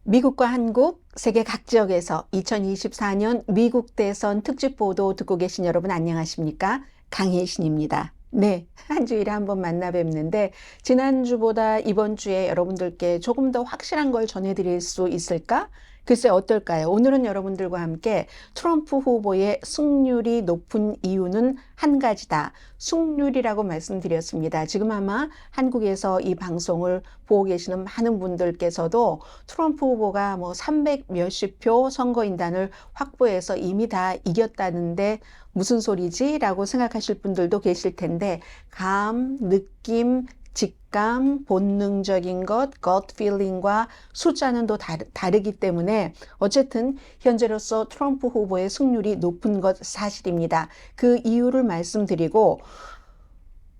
미국과 한국, 세계 각 지역에서 2024년 미국 대선 특집 보도 듣고 계신 여러분 안녕하십니까? 강혜신입니다. 네, 한 주일에 한번 만나 뵙는데 지난주보다 이번 주에 여러분들께 조금 더 확실한 걸 전해드릴 수 있을까? 글쎄 어떨까요? 오늘은 여러분들과 함께 트럼프 후보의 승률이 높은 이유는 한 가지다. 승률이라고 말씀드렸습니다. 지금 아마 한국에서 이 방송을 보고 계시는 많은 분들께서도 트럼프 후보가 뭐 300 몇십 표 선거인단을 확보해서 이미 다 이겼다는데 무슨 소리지? 라고 생각하실 분들도 계실 텐데 감, 느낌, 직감, 본능적인 것, gut feeling과 숫자는 또 다르기 때문에 어쨌든 현재로서 트럼프 후보의 승률이 높은 것 사실입니다. 그 이유를 말씀드리고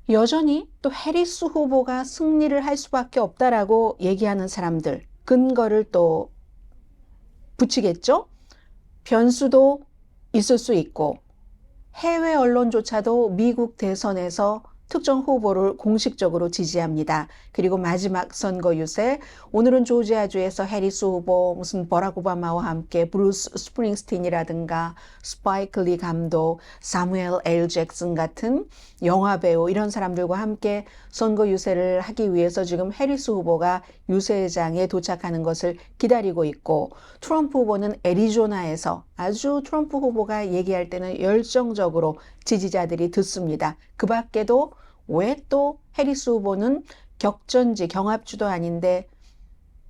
여전히 또 해리스 후보가 승리를 할 수밖에 없다라고 얘기하는 사람들 근거를 또 붙이겠죠? 변수도 있을 수 있고 해외 언론조차도 미국 대선에서 특정 후보를 공식적으로 지지합니다. 그리고 마지막 선거 유세, 오늘은 조지아주에서 해리스 후보, 무슨 버락 오바마와 함께 브루스 스프링스틴이라든가 스파이크 리 감독, 사무엘 L 잭슨 같은 영화배우 이런 사람들과 함께 선거 유세를 하기 위해서 지금 해리스 후보가 유세장에 도착하는 것을 기다리고 있고 트럼프 후보는 애리조나에서 아주 트럼프 후보가 얘기할 때는 열정적으로 지지자들이 듣습니다. 그 밖에도 왜 또 해리스 후보는 격전지 경합주도 아닌데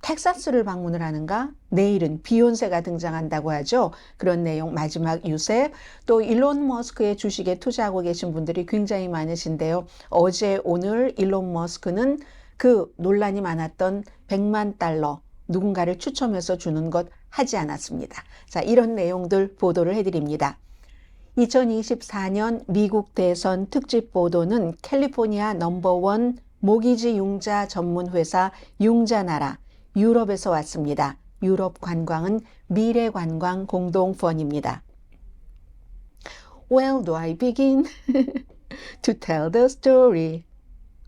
텍사스를 방문을 하는가? 내일은 비욘세가 등장한다고 하죠. 그런 내용 마지막 유세. 또 일론 머스크의 주식에 투자하고 계신 분들이 굉장히 많으신데요. 어제 오늘 일론 머스크는 그 논란이 많았던 100만 달러 누군가를 추첨해서 주는 것 하지 않았습니다. 자, 이런 내용들 보도를 해드립니다. 2024년 미국 대선 특집 보도는 캘리포니아 넘버원 모기지 융자 전문 회사 융자나라 유럽에서 왔습니다. 유럽 관광은 미래관광 공동펀입니다. Where do I begin to tell the story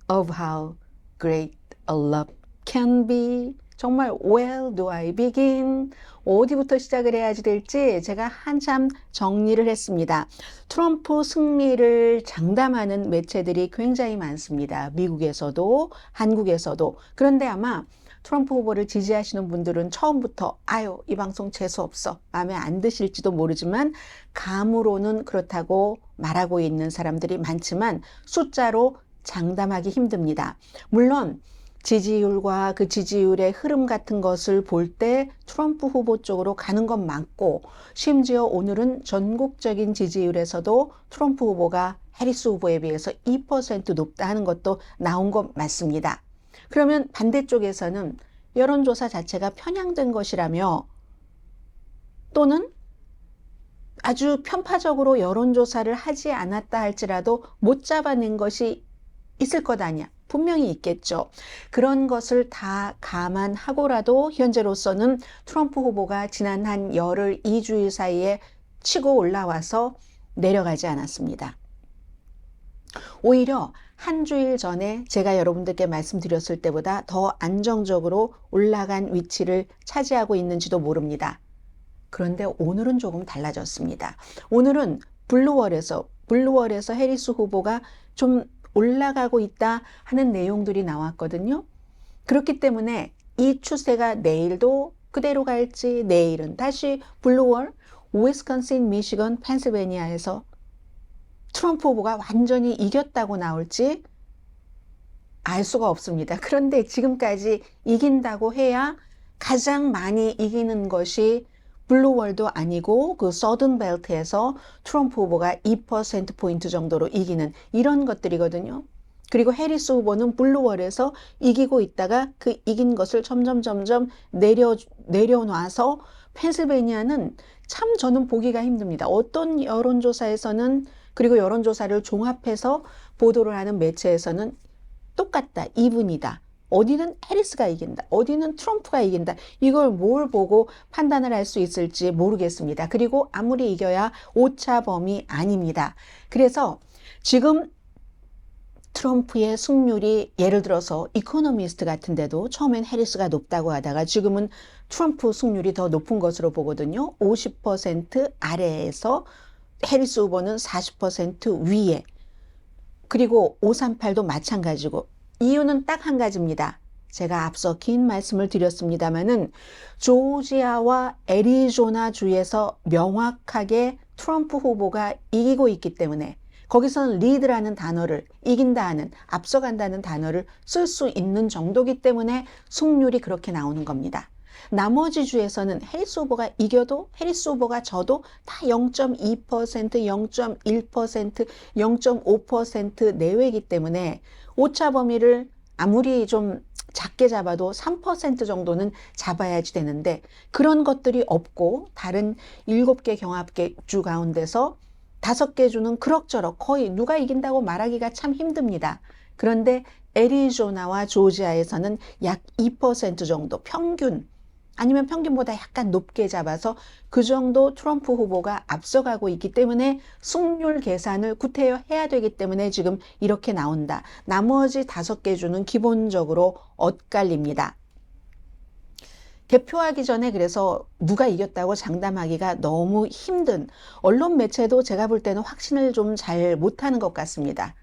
of how great a love can be? 정말 where do I begin? 어디부터 시작을 해야지 될지 제가 한참 정리를 했습니다. 트럼프 승리를 장담하는 매체들이 굉장히 많습니다. 미국에서도 한국에서도. 그런데 아마 트럼프 후보를 지지하시는 분들은 처음부터 아유 이 방송 재수없어 마음에 안 드실지도 모르지만 감으로는 그렇다고 말하고 있는 사람들이 많지만 숫자로 장담하기 힘듭니다. 물론 지지율과 그 지지율의 흐름 같은 것을 볼 때 트럼프 후보 쪽으로 가는 건 맞고 심지어 오늘은 전국적인 지지율에서도 트럼프 후보가 해리스 후보에 비해서 2% 높다 하는 것도 나온 것 맞습니다. 그러면 반대쪽에서는 여론조사 자체가 편향된 것이라며 또는 아주 편파적으로 여론조사를 하지 않았다 할지라도 못 잡아낸 것이 있을 것 아니야. 분명히 있겠죠. 그런 것을 다 감안하고라도 현재로서는 트럼프 후보가 지난 한 열흘 2주일 사이에 치고 올라와서 내려가지 않았습니다. 오히려 한 주일 전에 제가 여러분들께 말씀드렸을 때보다 더 안정적으로 올라간 위치를 차지하고 있는지도 모릅니다. 그런데 오늘은 조금 달라졌습니다. 오늘은 블루월에서 해리스 후보가 좀 올라가고 있다 하는 내용들이 나왔거든요. 그렇기 때문에 이 추세가 내일도 그대로 갈지 내일은 다시 블루월, 위스콘신, 미시건, 펜실베니아에서 트럼프 후보가 완전히 이겼다고 나올지 알 수가 없습니다. 그런데 지금까지 이긴다고 해야 가장 많이 이기는 것이 블루월도 아니고 그 서든 벨트에서 트럼프 후보가 2%포인트 정도로 이기는 이런 것들이거든요. 그리고 해리스 후보는 블루월에서 이기고 있다가 그 이긴 것을 점점 내려놔서 펜실베니아는 참 저는 보기가 힘듭니다. 어떤 여론조사에서는 그리고 여론조사를 종합해서 보도를 하는 매체에서는 똑같다, 이분이다. 어디는 해리스가 이긴다. 어디는 트럼프가 이긴다. 이걸 뭘 보고 판단을 할 수 있을지 모르겠습니다. 그리고 아무리 이겨야 오차 범위 아닙니다. 그래서 지금 트럼프의 승률이 예를 들어서 이코노미스트 같은 데도 처음엔 해리스가 높다고 하다가 지금은 트럼프 승률이 더 높은 것으로 보거든요. 50% 아래에서 해리스 후보는 40% 위에. 그리고 538도 마찬가지고. 이유는 딱 한 가지입니다. 제가 앞서 긴 말씀을 드렸습니다마는 조지아와 애리조나 주에서 명확하게 트럼프 후보가 이기고 있기 때문에 거기서는 리드라는 단어를 이긴다는 앞서간다는 단어를 쓸 수 있는 정도이기 때문에 승률이 그렇게 나오는 겁니다. 나머지 주에서는 해리스 후보가 이겨도 해리스 후보가 져도 다 0.2%, 0.1%, 0.5% 내외이기 때문에 오차 범위를 아무리 좀 작게 잡아도 3% 정도는 잡아야지 되는데 그런 것들이 없고 다른 7개 경합계 주 가운데서 5개 주는 그럭저럭 거의 누가 이긴다고 말하기가 참 힘듭니다. 그런데 애리조나와 조지아에서는 약 2% 정도 평균 아니면 평균보다 약간 높게 잡아서 그 정도 트럼프 후보가 앞서가고 있기 때문에 승률 계산을 구태여 해야 되기 때문에 지금 이렇게 나온다. 나머지 5개 주는 기본적으로 엇갈립니다. 개표하기 전에 그래서 누가 이겼다고 장담하기가 너무 힘든 언론 매체도 제가 볼 때는 확신을 좀 잘 못하는 것 같습니다.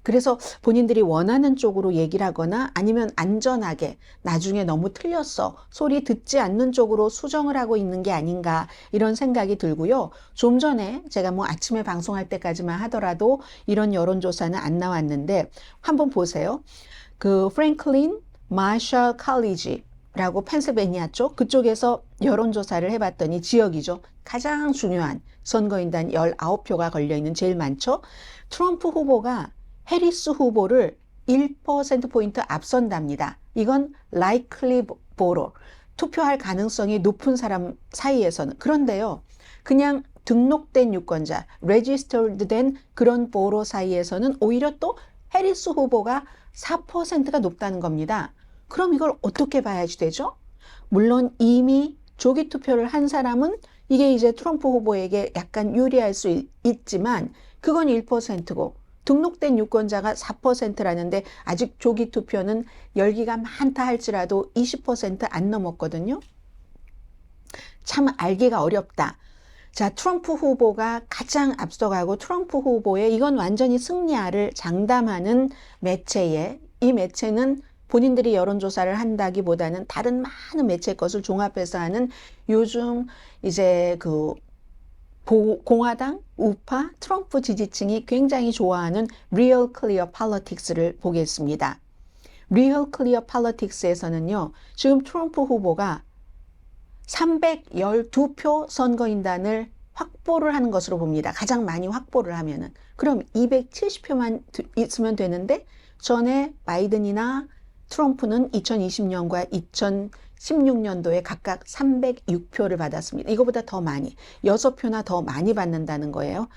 그래서 본인들이 원하는 쪽으로 얘기를 하거나 아니면 안전하게 나중에 너무 틀렸어 소리 듣지 않는 쪽으로 수정을 하고 있는 게 아닌가 이런 생각이 들고요. 좀 전에 제가 뭐 아침에 방송할 때까지만 하더라도 이런 여론조사는 안 나왔는데 한번 보세요. 그 프랭클린 마셜 칼리지 라고 펜실베니아 쪽 그쪽에서 여론조사를 해봤더니 지역이죠. 가장 중요한 선거인단 19표가 걸려있는 제일 많죠. 트럼프 후보가 해리스 후보를 1%포인트 앞선답니다. 이건 likely voter, 투표할 가능성이 높은 사람 사이에서는. 그런데요. 그냥 등록된 유권자, registered 된 그런 보로 사이에서는 오히려 또 해리스 후보가 4%가 높다는 겁니다. 그럼 이걸 어떻게 봐야지 되죠? 물론 이미 조기 투표를 한 사람은 이게 이제 트럼프 후보에게 약간 유리할 수 있지만 그건 1%고 등록된 유권자가 4%라는데 아직 조기 투표는 열기가 많다 할지라도 20% 안 넘었거든요. 참 알기가 어렵다. 자, 트럼프 후보가 가장 앞서가고 트럼프 후보의 이건 완전히 승리를 장담하는 매체에 이 매체는 본인들이 여론조사를 한다기보다는 다른 많은 매체 것을 종합해서 하는 요즘 이제 그 공화당, 우파, 트럼프 지지층이 굉장히 좋아하는 Real Clear Politics를 보겠습니다. Real Clear Politics에서는요. 지금 트럼프 후보가 312표 선거인단을 확보를 하는 것으로 봅니다. 가장 많이 확보를 하면은. 그럼 270표만 있으면 되는데 전에 바이든이나 트럼프는 2020년과 2016년도에 각각 306표를 받았습니다. 이거보다 더 많이, 6표나 더 많이 받는다는 거예요.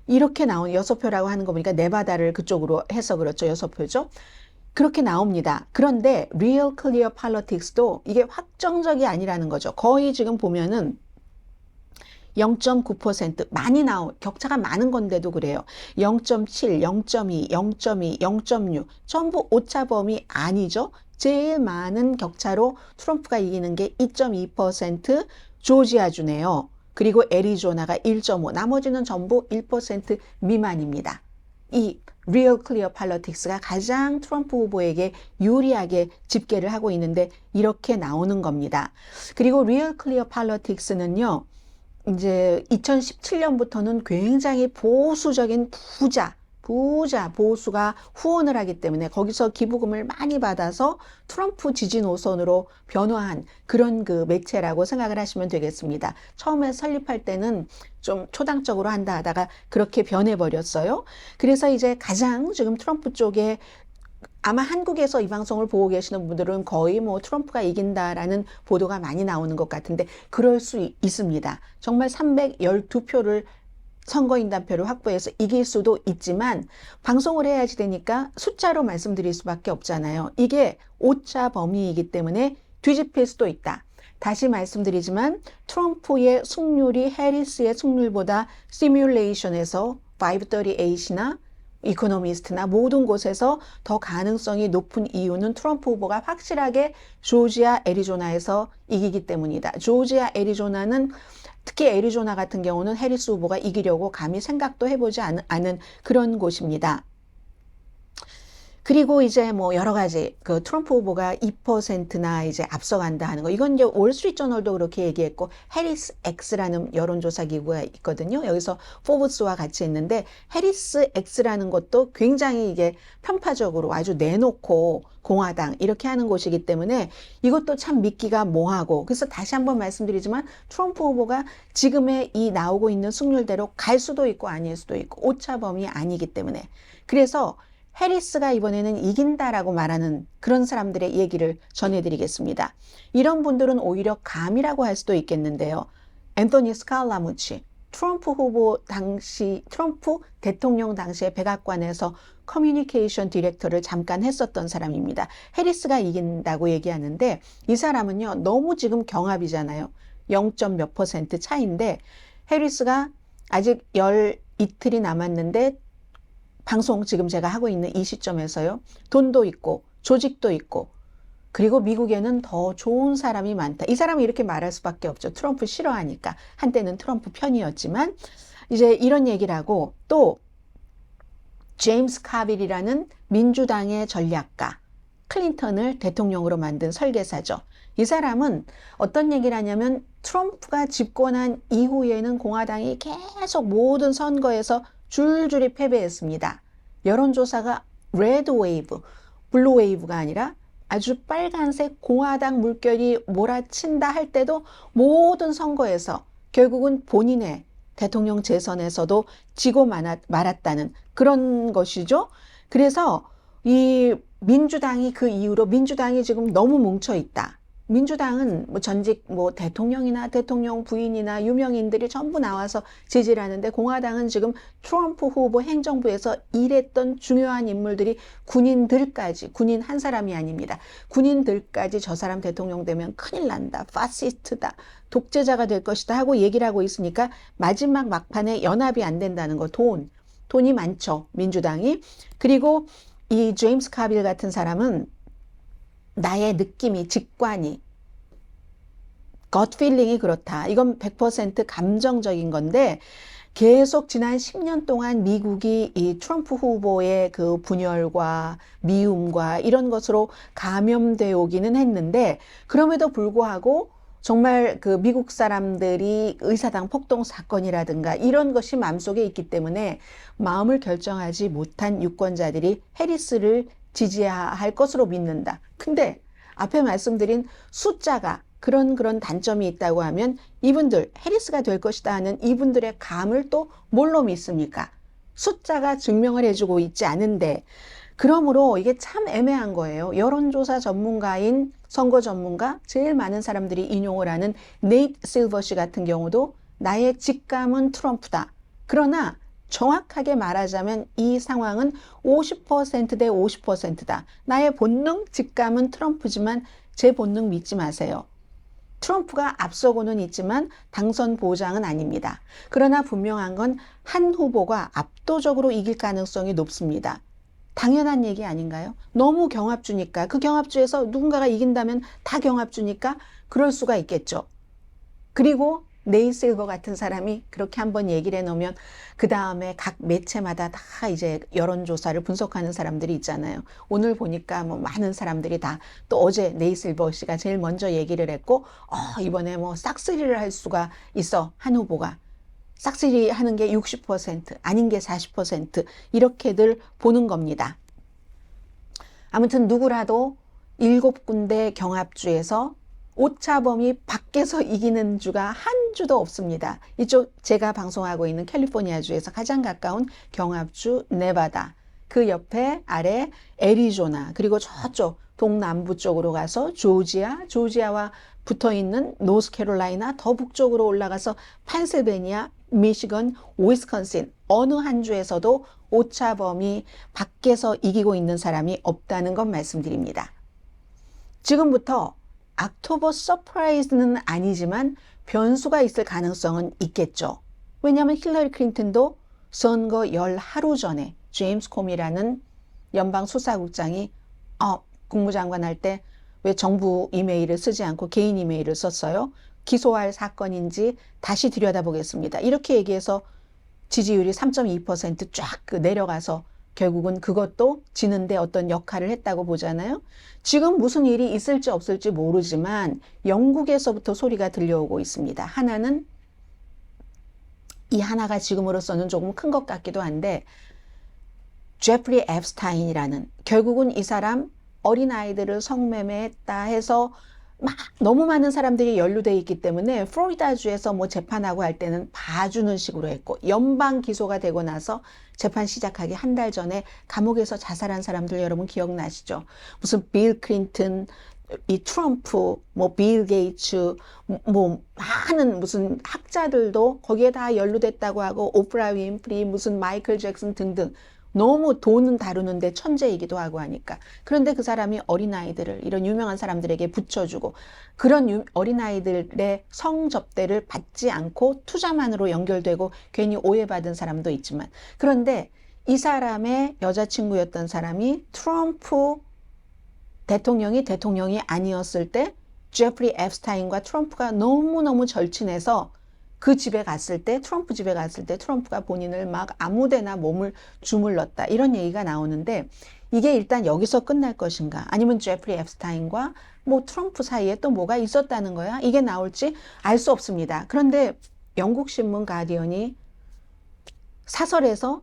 이렇게 나온 6표라고 하는 거 보니까 네바다를 그쪽으로 해서 그렇죠. 6표죠. 그렇게 나옵니다. 그런데 Real Clear Politics도 이게 확정적이 아니라는 거죠. 거의 지금 보면은 0.9% 많이 격차가 많은 건데도 그래요. 0.7, 0.2, 0.2, 0.6 전부 오차 범위 아니죠. 제일 많은 격차로 트럼프가 이기는 게 2.2% 조지아주네요. 그리고 애리조나가 1.5 나머지는 전부 1% 미만입니다. 이 Real Clear Politics가 가장 트럼프 후보에게 유리하게 집계를 하고 있는데 이렇게 나오는 겁니다. 그리고 Real Clear Politics는요. 이제 2017년부터는 굉장히 보수적인 보수가 후원을 하기 때문에 거기서 기부금을 많이 받아서 트럼프 지지 노선으로 변화한 그런 그 매체라고 생각을 하시면 되겠습니다. 처음에 설립할 때는 좀 초당적으로 한다 하다가 그렇게 변해버렸어요. 그래서 이제 가장 지금 트럼프 쪽에 아마 한국에서 이 방송을 보고 계시는 분들은 거의 뭐 트럼프가 이긴다라는 보도가 많이 나오는 것 같은데 그럴 수 있습니다. 정말 312표를 선거인단표를 확보해서 이길 수도 있지만 방송을 해야지 되니까 숫자로 말씀드릴 수밖에 없잖아요. 이게 오차 범위이기 때문에 뒤집힐 수도 있다. 다시 말씀드리지만 트럼프의 승률이 해리스의 승률보다 시뮬레이션에서 538이나 이코노미스트나 모든 곳에서 더 가능성이 높은 이유는 트럼프 후보가 확실하게 조지아, 애리조나에서 이기기 때문이다. 조지아, 애리조나는 특히 애리조나 같은 경우는 해리스 후보가 이기려고 감히 생각도 해보지 않은 그런 곳입니다. 그리고 이제 뭐 여러 가지 그 트럼프 후보가 2%나 이제 앞서간다 하는 거. 이건 이제 월스트리트저널도 그렇게 얘기했고 해리스 X라는 여론조사 기구가 있거든요. 여기서 포브스와 같이 했는데 해리스 X라는 것도 굉장히 이게 편파적으로 아주 내놓고 공화당 이렇게 하는 곳이기 때문에 이것도 참 믿기가 뭐하고 그래서 다시 한번 말씀드리지만 트럼프 후보가 지금의 이 나오고 있는 승률대로 갈 수도 있고 아닐 수도 있고 오차범위 아니기 때문에 그래서 해리스가 이번에는 이긴다라고 말하는 그런 사람들의 얘기를 전해드리겠습니다. 이런 분들은 오히려 감이라고 할 수도 있겠는데요. 앤토니 스칼라무치, 트럼프 대통령 당시에 백악관에서 커뮤니케이션 디렉터를 잠깐 했었던 사람입니다. 해리스가 이긴다고 얘기하는데 이 사람은요, 너무 지금 경합이잖아요. 0점 몇 % 차인데 해리스가 아직 이틀이 남았는데 방송 지금 제가 하고 있는 이 시점에서요. 돈도 있고 조직도 있고 그리고 미국에는 더 좋은 사람이 많다. 이 사람은 이렇게 말할 수밖에 없죠. 트럼프 싫어하니까. 한때는 트럼프 편이었지만 이제 이런 얘기를 하고 또 제임스 카빌이라는 민주당의 전략가 클린턴을 대통령으로 만든 설계사죠. 이 사람은 어떤 얘기를 하냐면 트럼프가 집권한 이후에는 공화당이 계속 모든 선거에서 줄줄이 패배했습니다. 여론조사가 레드 웨이브, 블루 웨이브가 아니라 아주 빨간색 공화당 물결이 몰아친다 할 때도 모든 선거에서 결국은 본인의 대통령 재선에서도 지고 말았다는 그런 것이죠. 그래서 이 민주당이 그 이후로 민주당이 지금 너무 뭉쳐 있다. 민주당은 뭐 전직 뭐 대통령이나 대통령 부인이나 유명인들이 전부 나와서 지지를 하는데 공화당은 지금 트럼프 후보 행정부에서 일했던 중요한 인물들이 군인들까지 군인 한 사람이 아닙니다. 군인들까지 저 사람 대통령 되면 큰일 난다. 파시스트다. 독재자가 될 것이다 하고 얘기를 하고 있으니까 마지막 막판에 연합이 안 된다는 거. 돈이 많죠. 민주당이. 그리고 이 제임스 카빌 같은 사람은 나의 느낌이, 직관이, gut feeling이 그렇다. 이건 100% 감정적인 건데 계속 지난 10년 동안 미국이 이 트럼프 후보의 그 분열과 미움과 이런 것으로 감염되어 오기는 했는데 그럼에도 불구하고 정말 그 미국 사람들이 의사당 폭동 사건이라든가 이런 것이 마음속에 있기 때문에 마음을 결정하지 못한 유권자들이 해리스를 지지할 것으로 믿는다. 근데 앞에 말씀드린 숫자가 그런 단점이 있다고 하면 이분들 해리스가 될 것이다 하는 이분들의 감을 또 뭘로 믿습니까? 숫자가 증명을 해주고 있지 않은데 그러므로 이게 참 애매한 거예요. 여론조사 전문가인 선거 전문가 제일 많은 사람들이 인용을 하는 네이트 실버시 같은 경우도 나의 직감은 트럼프다. 그러나 정확하게 말하자면 이 상황은 50%대 50%다. 나의 본능, 직감은 트럼프지만 제 본능 믿지 마세요. 트럼프가 앞서고는 있지만 당선 보장은 아닙니다. 그러나 분명한 건 한 후보가 압도적으로 이길 가능성이 높습니다. 당연한 얘기 아닌가요? 너무 경합주니까 그 경합주에서 누군가가 이긴다면 다 경합주니까 그럴 수가 있겠죠. 그리고 네일 실버 같은 사람이 그렇게 한번 얘기를 해놓으면 그 다음에 각 매체마다 다 이제 여론조사를 분석하는 사람들이 있잖아요. 오늘 보니까 뭐 많은 사람들이 다 또 어제 네일 실버 씨가 제일 먼저 얘기를 했고 이번에 뭐 싹쓸이를 할 수가 있어. 한 후보가. 싹쓸이 하는 게 60% 아닌 게 40% 이렇게들 보는 겁니다. 아무튼 누구라도 7군데 경합주에서 오차범위 밖에서 이기는 주가 한 주도 없습니다. 이쪽 제가 방송하고 있는 캘리포니아주에서 가장 가까운 경합주 네바다, 그 옆에 아래 애리조나, 그리고 저쪽 동남부 쪽으로 가서 조지아와 붙어있는 노스캐롤라이나, 더 북쪽으로 올라가서 펜실베니아, 미시건, 위스콘신 어느 한 주에서도 오차범위 밖에서 이기고 있는 사람이 없다는 건 말씀드립니다. 지금부터 옥토버 서프라이즈는 아니지만 변수가 있을 가능성은 있겠죠. 왜냐하면 힐러리 클린턴도 선거 열 하루 전에 제임스 코미라는 연방 수사국장이 국무장관 할 때 왜 정부 이메일을 쓰지 않고 개인 이메일을 썼어요? 기소할 사건인지 다시 들여다보겠습니다. 이렇게 얘기해서 지지율이 3.2%쫙 내려가서 결국은 그것도 지는데 어떤 역할을 했다고 보잖아요. 지금 무슨 일이 있을지 없을지 모르지만 영국에서부터 소리가 들려오고 있습니다. 하나는 이 하나가 지금으로서는 조금 큰 것 같기도 한데 제프리 앱스타인이라는 결국은 이 사람 어린아이들을 성매매했다 해서 막 너무 많은 사람들이 연루돼 있기 때문에 플로리다주에서 뭐 재판하고 할 때는 봐주는 식으로 했고 연방 기소가 되고 나서 재판 시작하기 한 달 전에 감옥에서 자살한 사람들 여러분 기억나시죠? 무슨 빌 클린턴, 이 트럼프, 뭐 빌 게이츠, 뭐 많은 무슨 학자들도 거기에 다 연루됐다고 하고 오프라 윈프리, 무슨 마이클 잭슨 등등 너무 돈은 다루는데 천재이기도 하고 하니까. 그런데 그 사람이 어린아이들을 이런 유명한 사람들에게 붙여주고 그런 어린아이들의 성접대를 받지 않고 투자만으로 연결되고 괜히 오해받은 사람도 있지만 그런데 이 사람의 여자친구였던 사람이 트럼프 대통령이 아니었을 때 제프리 앱스타인과 트럼프가 너무너무 절친해서 그 집에 갔을 때 트럼프 집에 갔을 때 트럼프가 본인을 막 아무데나 몸을 주물렀다 이런 얘기가 나오는데 이게 일단 여기서 끝날 것인가 아니면 제프리 앱스타인과 뭐 트럼프 사이에 또 뭐가 있었다는 거야 이게 나올지 알 수 없습니다. 그런데 영국 신문 가디언이 사설에서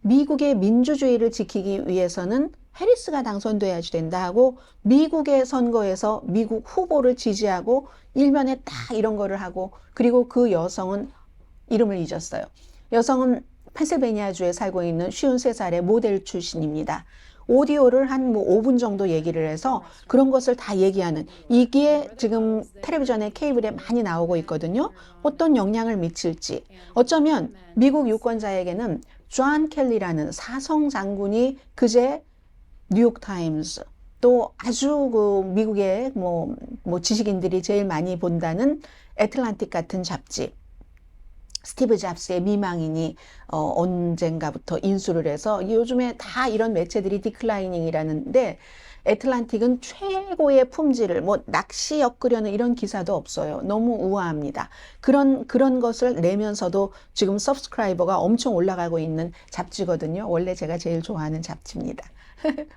미국의 민주주의를 지키기 위해서는 해리스가 당선돼야지 된다 하고 미국의 선거에서 미국 후보를 지지하고 일면에 딱 이런 거를 하고 그리고 그 여성은 이름을 잊었어요. 여성은 펜실베니아주에 살고 있는 53살의 모델 출신입니다. 오디오를 한 뭐 5분 정도 얘기를 해서 그런 것을 다 얘기하는 이게 지금 텔레비전에 케이블에 많이 나오고 있거든요. 어떤 영향을 미칠지 어쩌면 미국 유권자에게는 존 켈리라는 사성 장군이 그제 뉴욕타임스 또 아주 그 미국의 뭐 지식인들이 제일 많이 본다는 애틀란틱 같은 잡지 스티브 잡스의 미망인이 언젠가부터 인수를 해서 요즘에 다 이런 매체들이 디클라이닝이라는데 애틀란틱은 최고의 품질을 뭐 낚시 엮으려는 이런 기사도 없어요. 너무 우아합니다. 그런 것을 내면서도 지금 서브스크라이버가 엄청 올라가고 있는 잡지거든요. 원래 제가 제일 좋아하는 잡지입니다.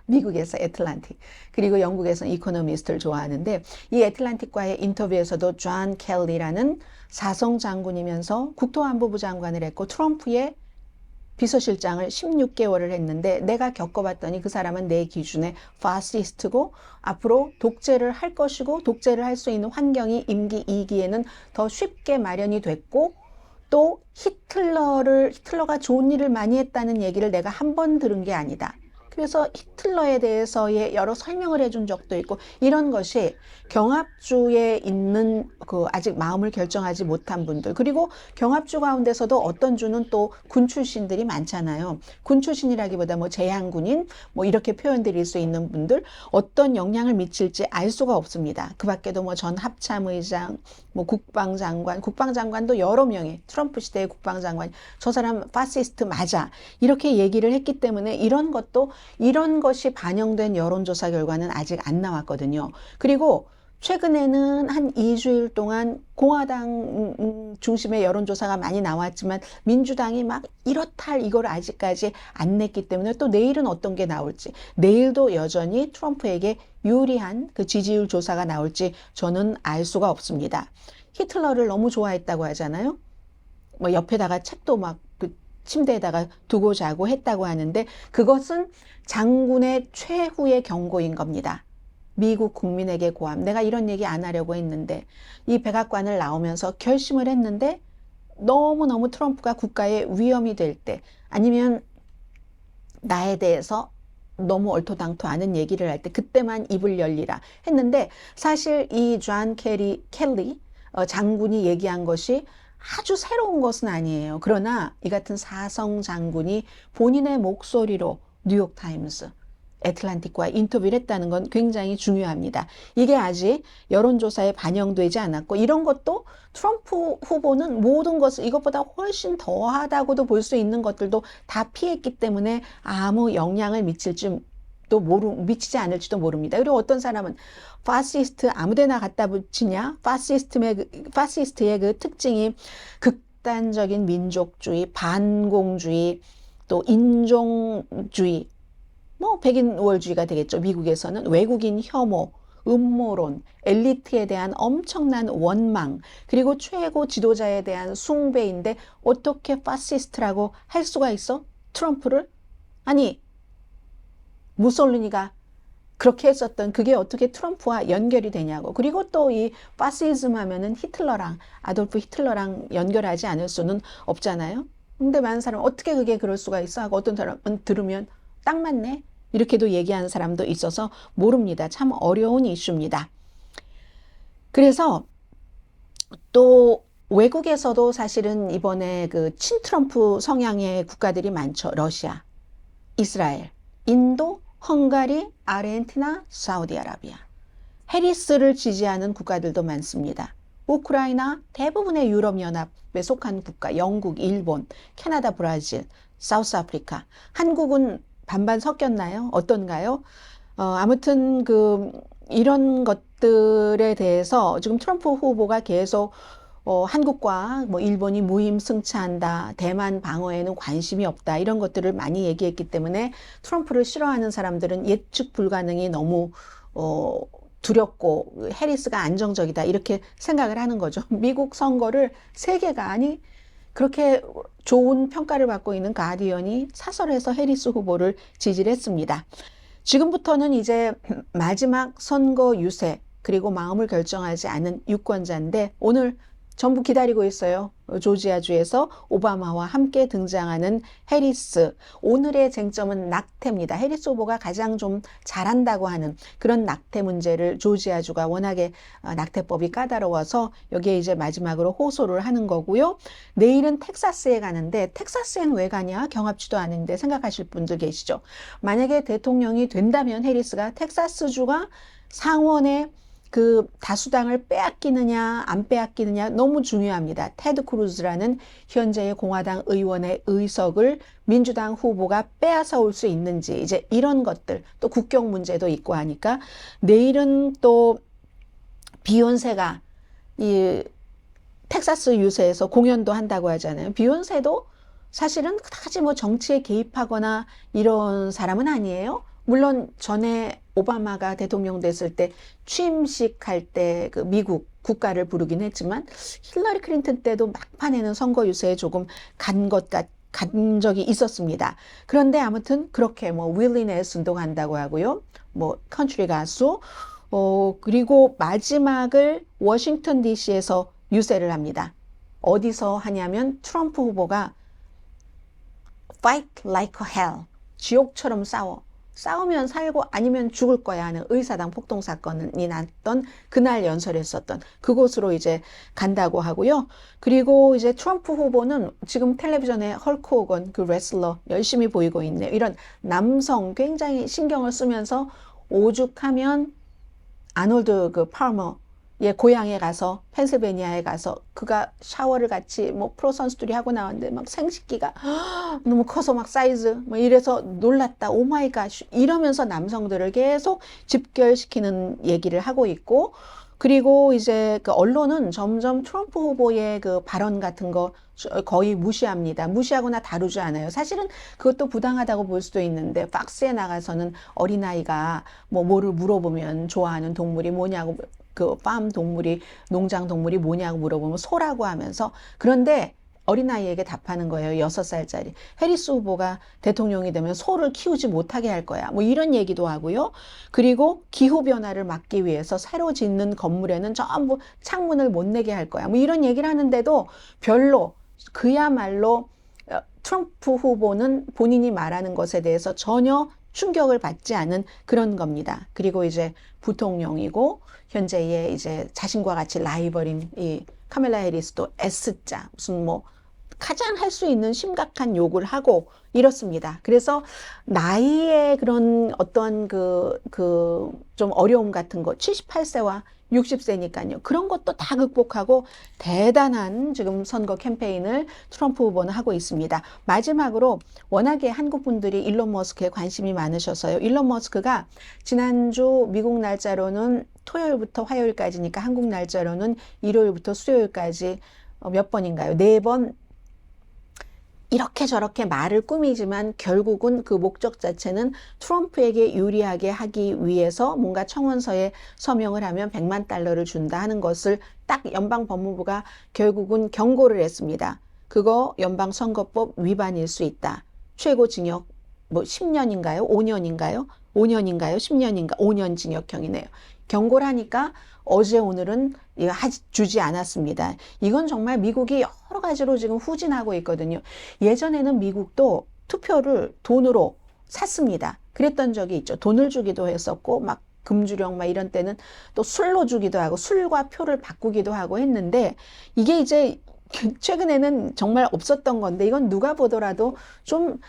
미국에서 애틀란틱 그리고 영국에서는 이코노미스트를 좋아하는데 이 애틀란틱과의 인터뷰에서도 존 켈리라는 사성 장군이면서 국토안보부 장관을 했고 트럼프의 비서실장을 16개월을 했는데 내가 겪어봤더니 그 사람은 내 기준에 파시스트고 앞으로 독재를 할 것이고 독재를 할 수 있는 환경이 임기 2기에는 더 쉽게 마련이 됐고 또 히틀러가 좋은 일을 많이 했다는 얘기를 내가 한 번 들은 게 아니다. 그래서 히틀러에 대해서의 여러 설명을 해준 적도 있고 이런 것이 경합주에 있는 그 아직 마음을 결정하지 못한 분들 그리고 경합주 가운데서도 어떤 주는 또 군 출신들이 많잖아요. 군 출신이라기보다 뭐 제향군인 뭐 이렇게 표현드릴 수 있는 분들 어떤 영향을 미칠지 알 수가 없습니다. 그 밖에도 뭐 전 합참의장 뭐 국방장관도 여러 명의 트럼프 시대의 국방장관 저 사람 파시스트 맞아 이렇게 얘기를 했기 때문에 이런 것이 반영된 여론조사 결과는 아직 안 나왔거든요. 그리고 최근에는 한 2주일 동안 공화당 중심의 여론조사가 많이 나왔지만 민주당이 막 이렇다 할 이걸 아직까지 안 냈기 때문에 또 내일은 어떤 게 나올지 내일도 여전히 트럼프에게 유리한 그 지지율 조사가 나올지 저는 알 수가 없습니다. 히틀러를 너무 좋아했다고 하잖아요. 뭐 옆에다가 책도 막 그 침대에다가 두고 자고 했다고 하는데 그것은 장군의 최후의 경고인 겁니다. 미국 국민에게 고함. 내가 이런 얘기 안 하려고 했는데 이 백악관을 나오면서 결심을 했는데 너무너무 트럼프가 국가에 위험이 될 때 아니면 나에 대해서 너무 얼토당토 않은 얘기를 할 때 그때만 입을 열리라 했는데 사실 이 존 켈리 장군이 얘기한 것이 아주 새로운 것은 아니에요. 그러나 이 같은 사성 장군이 본인의 목소리로 뉴욕타임스 애틀란틱과 인터뷰를 했다는 건 굉장히 중요합니다. 이게 아직 여론조사에 반영되지 않았고 이런 것도 트럼프 후보는 모든 것을 이것보다 훨씬 더하다고도 볼 수 있는 것들도 다 피했기 때문에 아무 영향을 미치지 않을지도 모릅니다. 그리고 어떤 사람은 파시스트 아무데나 갖다 붙이냐? 파시스트의 그 특징이 극단적인 민족주의, 반공주의, 또 인종주의, 뭐 백인 우월주의가 되겠죠. 미국에서는 외국인 혐오, 음모론, 엘리트에 대한 엄청난 원망, 그리고 최고 지도자에 대한 숭배인데 어떻게 파시스트라고 할 수가 있어? 트럼프를? 아니, 무솔리니가 그렇게 했었던 그게 어떻게 트럼프와 연결이 되냐고. 그리고 또 이 파시즘 하면은 아돌프 히틀러랑 연결하지 않을 수는 없잖아요. 근데 많은 사람은 어떻게 그게 그럴 수가 있어 하고 어떤 사람은 들으면 딱 맞네. 이렇게도 얘기하는 사람도 있어서 모릅니다. 참 어려운 이슈입니다. 그래서 또 외국에서도 사실은 이번에 그 친트럼프 성향의 국가들이 많죠. 러시아, 이스라엘, 인도, 헝가리, 아르헨티나, 사우디아라비아. 해리스를 지지하는 국가들도 많습니다. 우크라이나, 대부분의 유럽연합에 속한 국가, 영국, 일본, 캐나다, 브라질, 사우스아프리카. 한국은 반반 섞였나요? 어떤가요? 아무튼 이런 것들에 대해서 지금 트럼프 후보가 계속 한국과 뭐 일본이 무임승차한다, 대만 방어에는 관심이 없다, 이런 것들을 많이 얘기했기 때문에 트럼프를 싫어하는 사람들은 예측 불가능이 너무 두렵고 해리스가 안정적이다 이렇게 생각을 하는 거죠. 미국 선거를 세계가 아니 그렇게 좋은 평가를 받고 있는 가디언이 사설에서 해리스 후보를 지지를 했습니다. 지금부터는 이제 마지막 선거 유세 그리고 마음을 결정하지 않은 유권자인데 오늘 전부 기다리고 있어요. 조지아주에서 오바마와 함께 등장하는 해리스. 오늘의 쟁점은 낙태입니다. 해리스 후보가 가장 좀 잘한다고 하는 그런 낙태 문제를 조지아주가 워낙에 낙태법이 까다로워서 여기에 이제 마지막으로 호소를 하는 거고요. 내일은 텍사스에 가는데 텍사스엔 왜 가냐? 경합지도 않은데 생각하실 분들 계시죠? 만약에 대통령이 된다면 해리스가 텍사스주가 상원에 그 다수당을 빼앗기느냐 안 빼앗기느냐 너무 중요합니다. 테드 크루즈라는 현재의 공화당 의원의 의석을 민주당 후보가 빼앗아 올 수 있는지 이제 이런 것들 또 국경 문제도 있고 하니까 내일은 또 비욘세가 이 텍사스 유세에서 공연도 한다고 하잖아요. 비욘세도 사실은 그다지 뭐 정치에 개입하거나 이런 사람은 아니에요. 물론 전에 오바마가 대통령 됐을 때 취임식 할 때 그 미국 국가를 부르긴 했지만 힐러리 클린턴 때도 막판에는 선거 유세에 조금 간 적이 있었습니다. 그런데 아무튼 그렇게 뭐 윌리 넬슨도 간다고 하고요. 뭐 컨트리 가수 그리고 마지막을 워싱턴 DC에서 유세를 합니다. 어디서 하냐면 트럼프 후보가 fight like hell 지옥처럼 싸우면 살고 아니면 죽을 거야 하는 의사당 폭동 사건이 났던 그날 연설했었던 그곳으로 이제 간다고 하고요. 그리고 이제 트럼프 후보는 지금 텔레비전에 헐크 호건 그 레슬러 열심히 보이고 있네요. 이런 남성 굉장히 신경을 쓰면서 오죽하면 아놀드 그 팔머의 고향에 가서 펜실베니아에 가서 그가 샤워를 같이 뭐 프로 선수들이 하고 나왔는데 막 생식기가 너무 커서 막 사이즈 뭐 이래서 놀랐다 오 마이 갓 이러면서 남성들을 계속 집결시키는 얘기를 하고 있고 그리고 이제 그 언론은 점점 트럼프 후보의 그 발언 같은 거 거의 무시합니다. 무시하거나 다루지 않아요. 사실은 그것도 부당하다고 볼 수도 있는데 팍스에 나가서는 어린아이가 뭐를 물어보면 좋아하는 동물이 뭐냐고 그 농장 동물이 뭐냐고 물어보면 소라고 하면서 그런데 어린아이에게 답하는 거예요. 6살짜리. 해리스 후보가 대통령이 되면 소를 키우지 못하게 할 거야. 뭐 이런 얘기도 하고요. 그리고 기후변화를 막기 위해서 새로 짓는 건물에는 전부 창문을 못 내게 할 거야. 뭐 이런 얘기를 하는데도 별로 그야말로 트럼프 후보는 본인이 말하는 것에 대해서 전혀 충격을 받지 않은 그런 겁니다. 그리고 이제 부통령이고 현재의 이제 자신과 같이 라이벌인 이 카멜라 해리스도 S자 무슨 뭐 가장 할 수 있는 심각한 욕을 하고 이렇습니다. 그래서 나이의 그런 어떤 좀 어려움 같은 거, 78세와 60세니까요. 그런 것도 다 극복하고 대단한 지금 선거 캠페인을 트럼프 후보는 하고 있습니다. 마지막으로 워낙에 한국 분들이 일론 머스크에 관심이 많으셔서요. 일론 머스크가 지난주 미국 날짜로는 토요일부터 화요일까지니까 한국 날짜로는 일요일부터 수요일까지 몇 번인가요? 4번 이렇게 저렇게 말을 꾸미지만 결국은 그 목적 자체는 트럼프에게 유리하게 하기 위해서 뭔가 청원서에 서명을 하면 100만 달러를 준다 하는 것을 딱 연방법무부가 결국은 경고를 했습니다. 그거 연방선거법 위반일 수 있다. 최고징역 뭐 10년인가요? 5년인가요? 5년인가요? 10년인가? 5년 징역형이네요. 경고를 하니까 어제 오늘은 주지 않았습니다. 이건 정말 미국이 여러 가지로 지금 후진하고 있거든요. 예전에는 미국도 투표를 돈으로 샀습니다. 그랬던 적이 있죠. 돈을 주기도 했었고 막 금주령 막 이런 때는 또 술로 주기도 하고 술과 표를 바꾸기도 하고 했는데 이게 이제 최근에는 정말 없었던 건데 이건 누가 보더라도 좀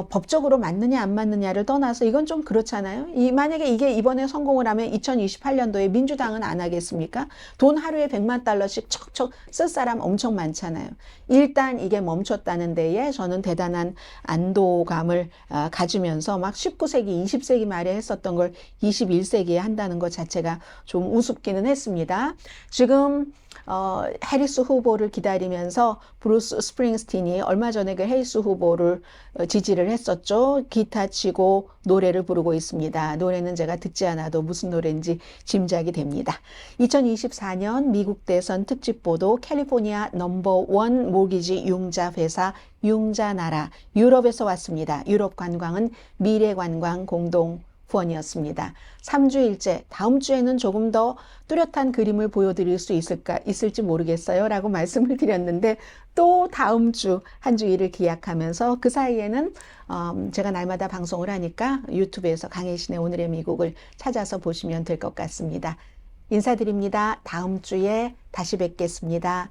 법적으로 맞느냐 안 맞느냐를 떠나서 이건 좀 그렇잖아요. 만약에 이게 이번에 성공을 하면 2028년도에 민주당은 안 하겠습니까? 돈 하루에 100만 달러씩 척척 쓸 사람 엄청 많잖아요. 일단 이게 멈췄다는 데에 저는 대단한 안도감을 가지면서 막 19세기, 20세기 말에 했었던 걸 21세기에 한다는 것 자체가 좀 우습기는 했습니다. 지금 해리스 후보를 기다리면서 브루스 스프링스틴이 얼마 전에 그 해리스 후보를 지지를 했었죠. 기타 치고 노래를 부르고 있습니다. 노래는 제가 듣지 않아도 무슨 노래인지 짐작이 됩니다. 2024년 미국 대선 특집 보도 캘리포니아 넘버1 모기지 융자 회사 융자나라 유럽에서 왔습니다. 유럽 관광은 미래관광 공동 후원이었습니다. 3주일째 다음 주에는 조금 더 뚜렷한 그림을 보여드릴 수 있을지 모르겠어요 라고 말씀을 드렸는데 또 다음 주 한 주일을 기약하면서 그 사이에는 제가 날마다 방송을 하니까 유튜브에서 강혜신의 오늘의 미국을 찾아서 보시면 될 것 같습니다. 인사드립니다. 다음 주에 다시 뵙겠습니다.